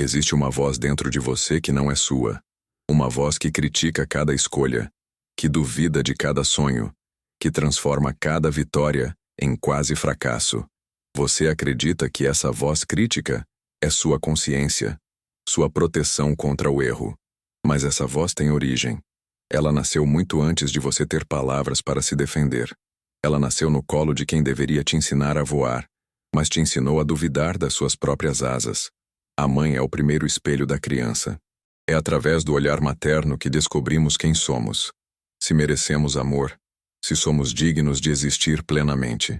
Existe uma voz dentro de você que não é sua. Uma voz que critica cada escolha, que duvida de cada sonho, que transforma cada vitória em quase fracasso. Você acredita que essa voz crítica é sua consciência, sua proteção contra o erro. Mas essa voz tem origem. Ela nasceu muito antes de você ter palavras para se defender. Ela nasceu no colo de quem deveria te ensinar a voar, mas te ensinou a duvidar das suas próprias asas. A mãe é o primeiro espelho da criança. É através do olhar materno que descobrimos quem somos, se merecemos amor, se somos dignos de existir plenamente.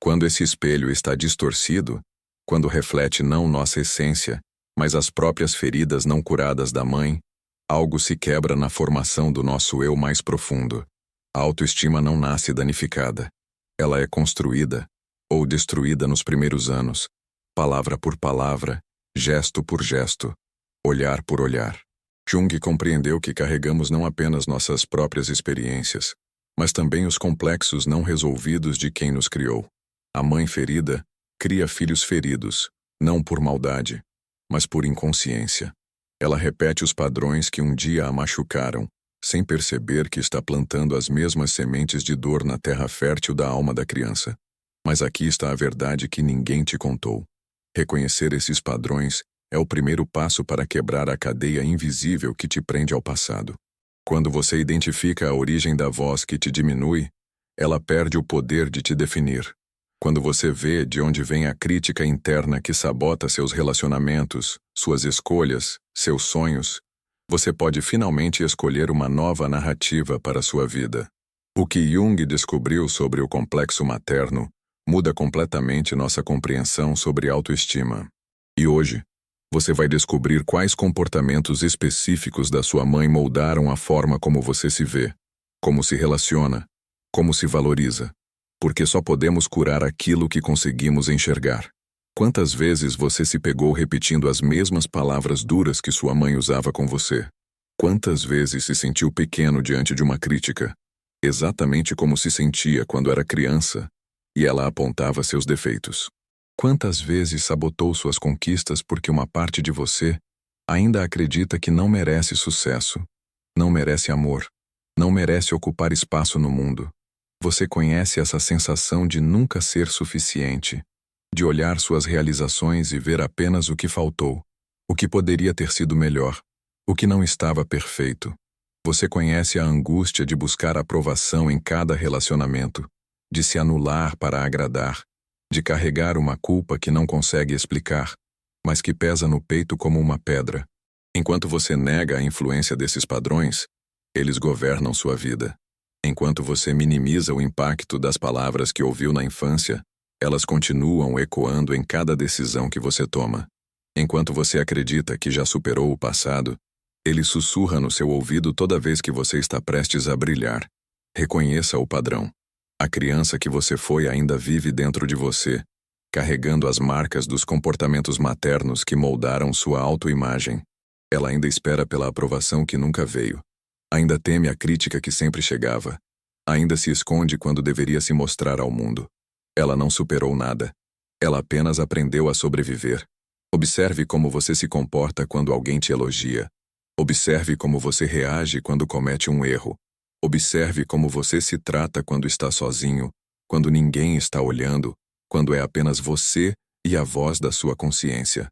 Quando esse espelho está distorcido, quando reflete não nossa essência, mas as próprias feridas não curadas da mãe, algo se quebra na formação do nosso eu mais profundo. A autoestima não nasce danificada. Ela é construída ou destruída nos primeiros anos, palavra por palavra, gesto por gesto, olhar por olhar. Jung compreendeu que carregamos não apenas nossas próprias experiências, mas também os complexos não resolvidos de quem nos criou. A mãe ferida cria filhos feridos, não por maldade, mas por inconsciência. Ela repete os padrões que um dia a machucaram, sem perceber que está plantando as mesmas sementes de dor na terra fértil da alma da criança. Mas aqui está a verdade que ninguém te contou. Reconhecer esses padrões é o primeiro passo para quebrar a cadeia invisível que te prende ao passado. Quando você identifica a origem da voz que te diminui, ela perde o poder de te definir. Quando você vê de onde vem a crítica interna que sabota seus relacionamentos, suas escolhas, seus sonhos, você pode finalmente escolher uma nova narrativa para sua vida. O que Jung descobriu sobre o complexo materno muda completamente nossa compreensão sobre autoestima. E hoje, você vai descobrir quais comportamentos específicos da sua mãe moldaram a forma como você se vê, como se relaciona, como se valoriza. Porque só podemos curar aquilo que conseguimos enxergar. Quantas vezes você se pegou repetindo as mesmas palavras duras que sua mãe usava com você? Quantas vezes se sentiu pequeno diante de uma crítica? Exatamente como se sentia quando era criança e ela apontava seus defeitos. Quantas vezes sabotou suas conquistas porque uma parte de você ainda acredita que não merece sucesso, não merece amor, não merece ocupar espaço no mundo? Você conhece essa sensação de nunca ser suficiente, de olhar suas realizações e ver apenas o que faltou, o que poderia ter sido melhor, o que não estava perfeito. Você conhece a angústia de buscar aprovação em cada relacionamento, de se anular para agradar, de carregar uma culpa que não consegue explicar, mas que pesa no peito como uma pedra. Enquanto você nega a influência desses padrões, eles governam sua vida. Enquanto você minimiza o impacto das palavras que ouviu na infância, elas continuam ecoando em cada decisão que você toma. Enquanto você acredita que já superou o passado, ele sussurra no seu ouvido toda vez que você está prestes a brilhar. Reconheça o padrão. A criança que você foi ainda vive dentro de você, carregando as marcas dos comportamentos maternos que moldaram sua autoimagem. Ela ainda espera pela aprovação que nunca veio. Ainda teme a crítica que sempre chegava. Ainda se esconde quando deveria se mostrar ao mundo. Ela não superou nada. Ela apenas aprendeu a sobreviver. Observe como você se comporta quando alguém te elogia. Observe como você reage quando comete um erro. Observe como você se trata quando está sozinho, quando ninguém está olhando, quando é apenas você e a voz da sua consciência.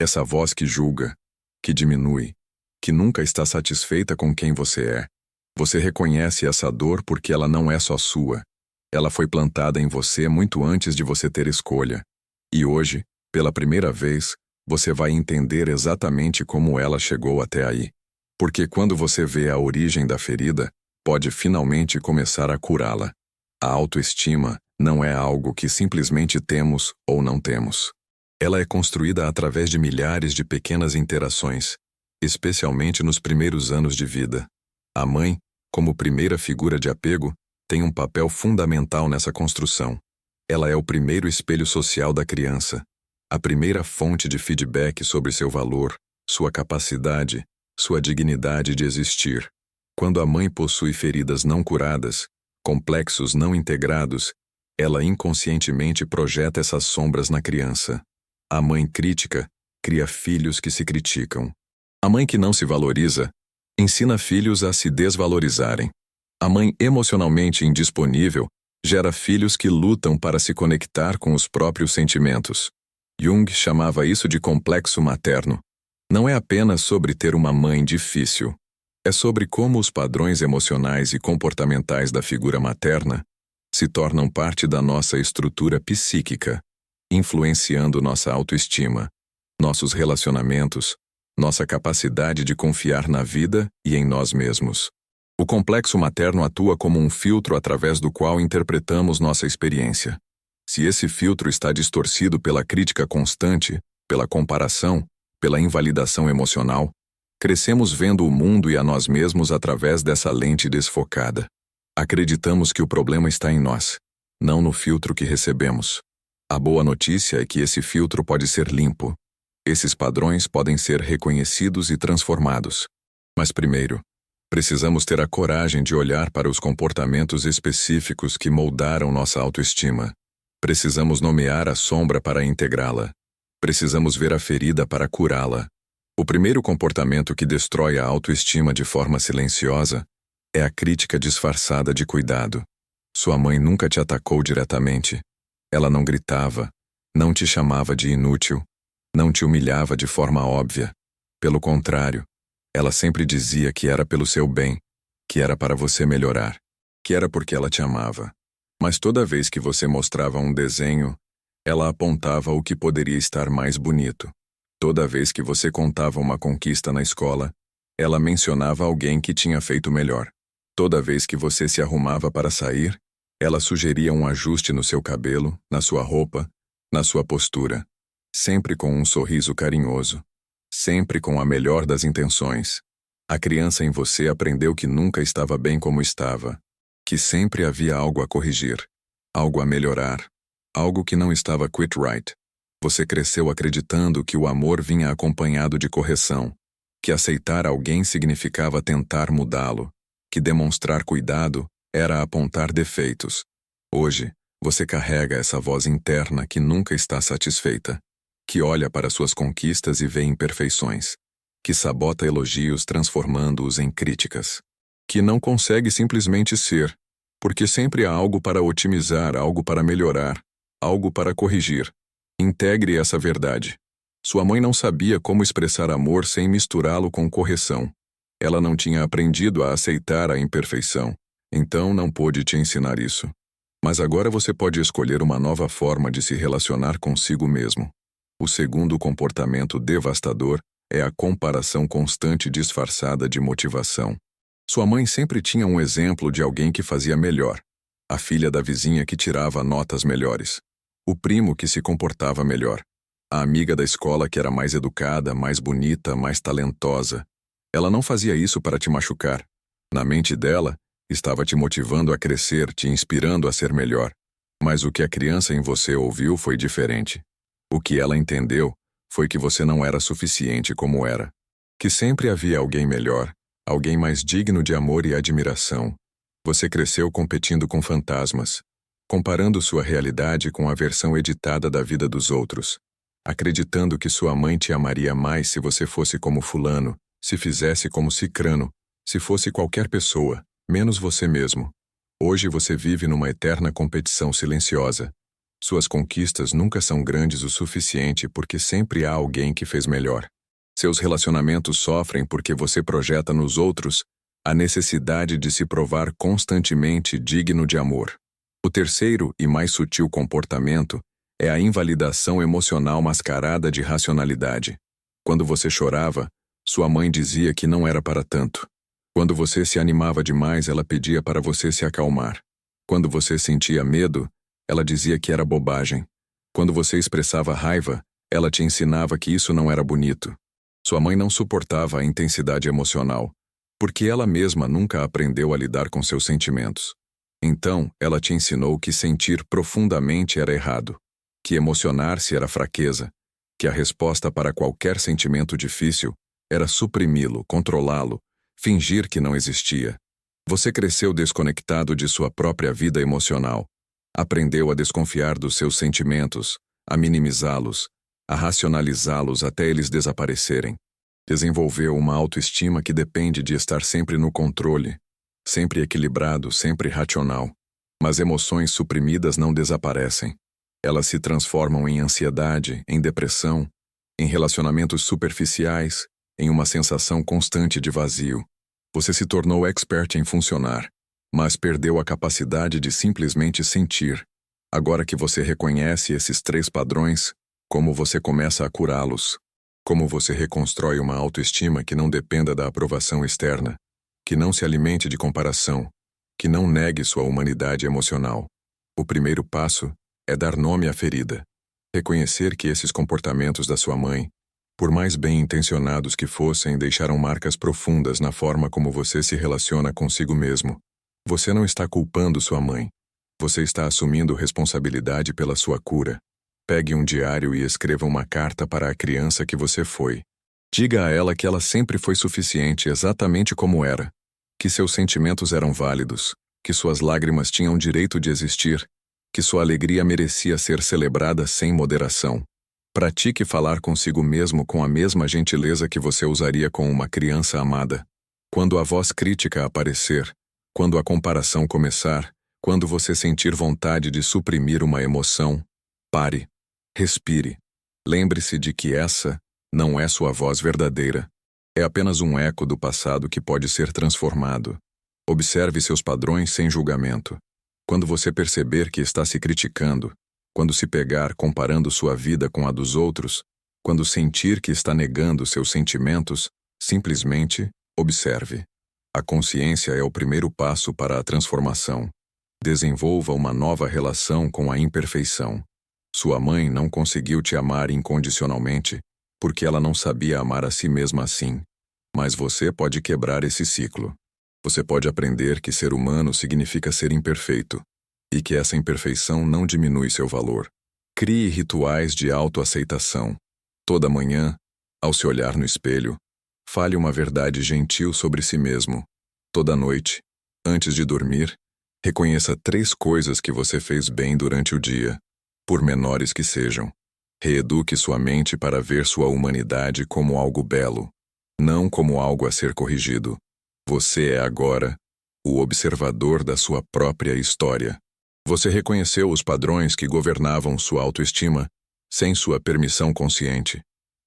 Essa voz que julga, que diminui, que nunca está satisfeita com quem você é. Você reconhece essa dor porque ela não é só sua. Ela foi plantada em você muito antes de você ter escolha. E hoje, pela primeira vez, você vai entender exatamente como ela chegou até aí. Porque quando você vê a origem da ferida, pode finalmente começar a curá-la. A autoestima não é algo que simplesmente temos ou não temos. Ela é construída através de milhares de pequenas interações, especialmente nos primeiros anos de vida. A mãe, como primeira figura de apego, tem um papel fundamental nessa construção. Ela é o primeiro espelho social da criança, a primeira fonte de feedback sobre seu valor, sua capacidade, sua dignidade de existir. Quando a mãe possui feridas não curadas, complexos não integrados, ela inconscientemente projeta essas sombras na criança. A mãe crítica cria filhos que se criticam. A mãe que não se valoriza ensina filhos a se desvalorizarem. A mãe emocionalmente indisponível gera filhos que lutam para se conectar com os próprios sentimentos. Jung chamava isso de complexo materno. Não é apenas sobre ter uma mãe difícil. É sobre como os padrões emocionais e comportamentais da figura materna se tornam parte da nossa estrutura psíquica, influenciando nossa autoestima, nossos relacionamentos, nossa capacidade de confiar na vida e em nós mesmos. O complexo materno atua como um filtro através do qual interpretamos nossa experiência. Se esse filtro está distorcido pela crítica constante, pela comparação, pela invalidação emocional, crescemos vendo o mundo e a nós mesmos através dessa lente desfocada. Acreditamos que o problema está em nós, não no filtro que recebemos. A boa notícia é que esse filtro pode ser limpo. Esses padrões podem ser reconhecidos e transformados. Mas primeiro, precisamos ter a coragem de olhar para os comportamentos específicos que moldaram nossa autoestima. Precisamos nomear a sombra para integrá-la. Precisamos ver a ferida para curá-la. O primeiro comportamento que destrói a autoestima de forma silenciosa é a crítica disfarçada de cuidado. Sua mãe nunca te atacou diretamente. Ela não gritava, não te chamava de inútil, não te humilhava de forma óbvia. Pelo contrário, ela sempre dizia que era pelo seu bem, que era para você melhorar, que era porque ela te amava. Mas toda vez que você mostrava um desenho, ela apontava o que poderia estar mais bonito. Toda vez que você contava uma conquista na escola, ela mencionava alguém que tinha feito melhor. Toda vez que você se arrumava para sair, ela sugeria um ajuste no seu cabelo, na sua roupa, na sua postura. Sempre com um sorriso carinhoso. Sempre com a melhor das intenções. A criança em você aprendeu que nunca estava bem como estava. Que sempre havia algo a corrigir. Algo a melhorar. Algo que não estava quite right. Você cresceu acreditando que o amor vinha acompanhado de correção. Que aceitar alguém significava tentar mudá-lo. Que demonstrar cuidado era apontar defeitos. Hoje, você carrega essa voz interna que nunca está satisfeita. Que olha para suas conquistas e vê imperfeições. Que sabota elogios transformando-os em críticas. Que não consegue simplesmente ser, porque sempre há algo para otimizar, algo para melhorar, algo para corrigir. Integre essa verdade. Sua mãe não sabia como expressar amor sem misturá-lo com correção. Ela não tinha aprendido a aceitar a imperfeição, então não pôde te ensinar isso. Mas agora você pode escolher uma nova forma de se relacionar consigo mesmo. O segundo comportamento devastador é a comparação constante disfarçada de motivação. Sua mãe sempre tinha um exemplo de alguém que fazia melhor. A filha da vizinha que tirava notas melhores. O primo que se comportava melhor. A amiga da escola que era mais educada, mais bonita, mais talentosa. Ela não fazia isso para te machucar. Na mente dela, estava te motivando a crescer, te inspirando a ser melhor. Mas o que a criança em você ouviu foi diferente. O que ela entendeu foi que você não era suficiente como era. Que sempre havia alguém melhor, alguém mais digno de amor e admiração. Você cresceu competindo com fantasmas, comparando sua realidade com a versão editada da vida dos outros, acreditando que sua mãe te amaria mais se você fosse como fulano, se fizesse como cicrano, se fosse qualquer pessoa, menos você mesmo. Hoje você vive numa eterna competição silenciosa. Suas conquistas nunca são grandes o suficiente porque sempre há alguém que fez melhor. Seus relacionamentos sofrem porque você projeta nos outros a necessidade de se provar constantemente digno de amor. O terceiro e mais sutil comportamento é a invalidação emocional mascarada de racionalidade. Quando você chorava, sua mãe dizia que não era para tanto. Quando você se animava demais, ela pedia para você se acalmar. Quando você sentia medo, ela dizia que era bobagem. Quando você expressava raiva, ela te ensinava que isso não era bonito. Sua mãe não suportava a intensidade emocional, porque ela mesma nunca aprendeu a lidar com seus sentimentos. Então, ela te ensinou que sentir profundamente era errado, que emocionar-se era fraqueza, que a resposta para qualquer sentimento difícil era suprimi-lo, controlá-lo, fingir que não existia. Você cresceu desconectado de sua própria vida emocional. Aprendeu a desconfiar dos seus sentimentos, a minimizá-los, a racionalizá-los até eles desaparecerem. Desenvolveu uma autoestima que depende de estar sempre no controle, sempre equilibrado, sempre racional. Mas emoções suprimidas não desaparecem. Elas se transformam em ansiedade, em depressão, em relacionamentos superficiais, em uma sensação constante de vazio. Você se tornou expert em funcionar, mas perdeu a capacidade de simplesmente sentir. Agora que você reconhece esses 3 padrões, como você começa a curá-los? Como você reconstrói uma autoestima que não dependa da aprovação externa, que não se alimente de comparação, que não negue sua humanidade emocional? O primeiro passo é dar nome à ferida. Reconhecer que esses comportamentos da sua mãe, por mais bem intencionados que fossem, deixaram marcas profundas na forma como você se relaciona consigo mesmo. Você não está culpando sua mãe. Você está assumindo responsabilidade pela sua cura. Pegue um diário e escreva uma carta para a criança que você foi. Diga a ela que ela sempre foi suficiente exatamente como era, que seus sentimentos eram válidos, que suas lágrimas tinham direito de existir, que sua alegria merecia ser celebrada sem moderação. Pratique falar consigo mesmo com a mesma gentileza que você usaria com uma criança amada. Quando a voz crítica aparecer, quando a comparação começar, quando você sentir vontade de suprimir uma emoção, pare. Respire. Lembre-se de que essa não é sua voz verdadeira. É apenas um eco do passado que pode ser transformado. Observe seus padrões sem julgamento. Quando você perceber que está se criticando, quando se pegar comparando sua vida com a dos outros, quando sentir que está negando seus sentimentos, simplesmente observe. A consciência é o primeiro passo para a transformação. Desenvolva uma nova relação com a imperfeição. Sua mãe não conseguiu te amar incondicionalmente porque ela não sabia amar a si mesma assim. Mas você pode quebrar esse ciclo. Você pode aprender que ser humano significa ser imperfeito e que essa imperfeição não diminui seu valor. Crie rituais de autoaceitação. Toda manhã, ao se olhar no espelho, fale uma verdade gentil sobre si mesmo. Toda noite, antes de dormir, reconheça 3 coisas que você fez bem durante o dia, por menores que sejam. Reeduque sua mente para ver sua humanidade como algo belo, não como algo a ser corrigido. Você é agora o observador da sua própria história. Você reconheceu os padrões que governavam sua autoestima sem sua permissão consciente.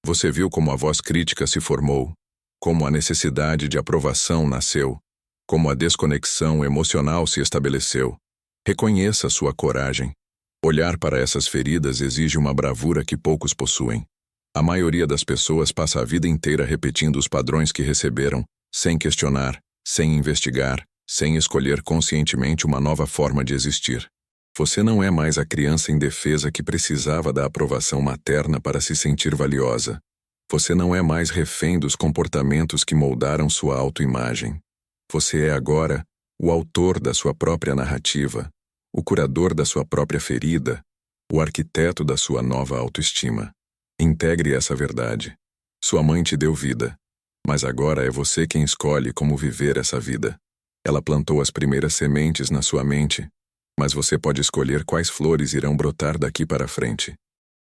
Você viu como a voz crítica se formou, como a necessidade de aprovação nasceu, como a desconexão emocional se estabeleceu. Reconheça sua coragem. Olhar para essas feridas exige uma bravura que poucos possuem. A maioria das pessoas passa a vida inteira repetindo os padrões que receberam, sem questionar, sem investigar, sem escolher conscientemente uma nova forma de existir. Você não é mais a criança indefesa que precisava da aprovação materna para se sentir valiosa. Você não é mais refém dos comportamentos que moldaram sua autoimagem. Você é agora o autor da sua própria narrativa, o curador da sua própria ferida, o arquiteto da sua nova autoestima. Integre essa verdade. Sua mãe te deu vida, mas agora é você quem escolhe como viver essa vida. Ela plantou as primeiras sementes na sua mente, mas você pode escolher quais flores irão brotar daqui para frente.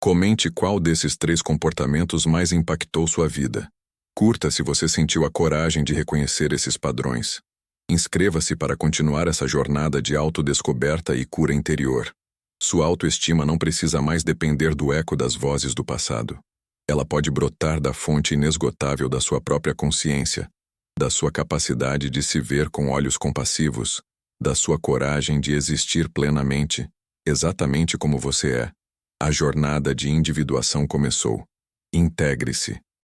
Comente qual desses 3 comportamentos mais impactou sua vida. Curta se você sentiu a coragem de reconhecer esses padrões. Inscreva-se para continuar essa jornada de autodescoberta e cura interior. Sua autoestima não precisa mais depender do eco das vozes do passado. Ela pode brotar da fonte inesgotável da sua própria consciência, da sua capacidade de se ver com olhos compassivos, da sua coragem de existir plenamente, exatamente como você é. A jornada de individuação começou. Integre-se.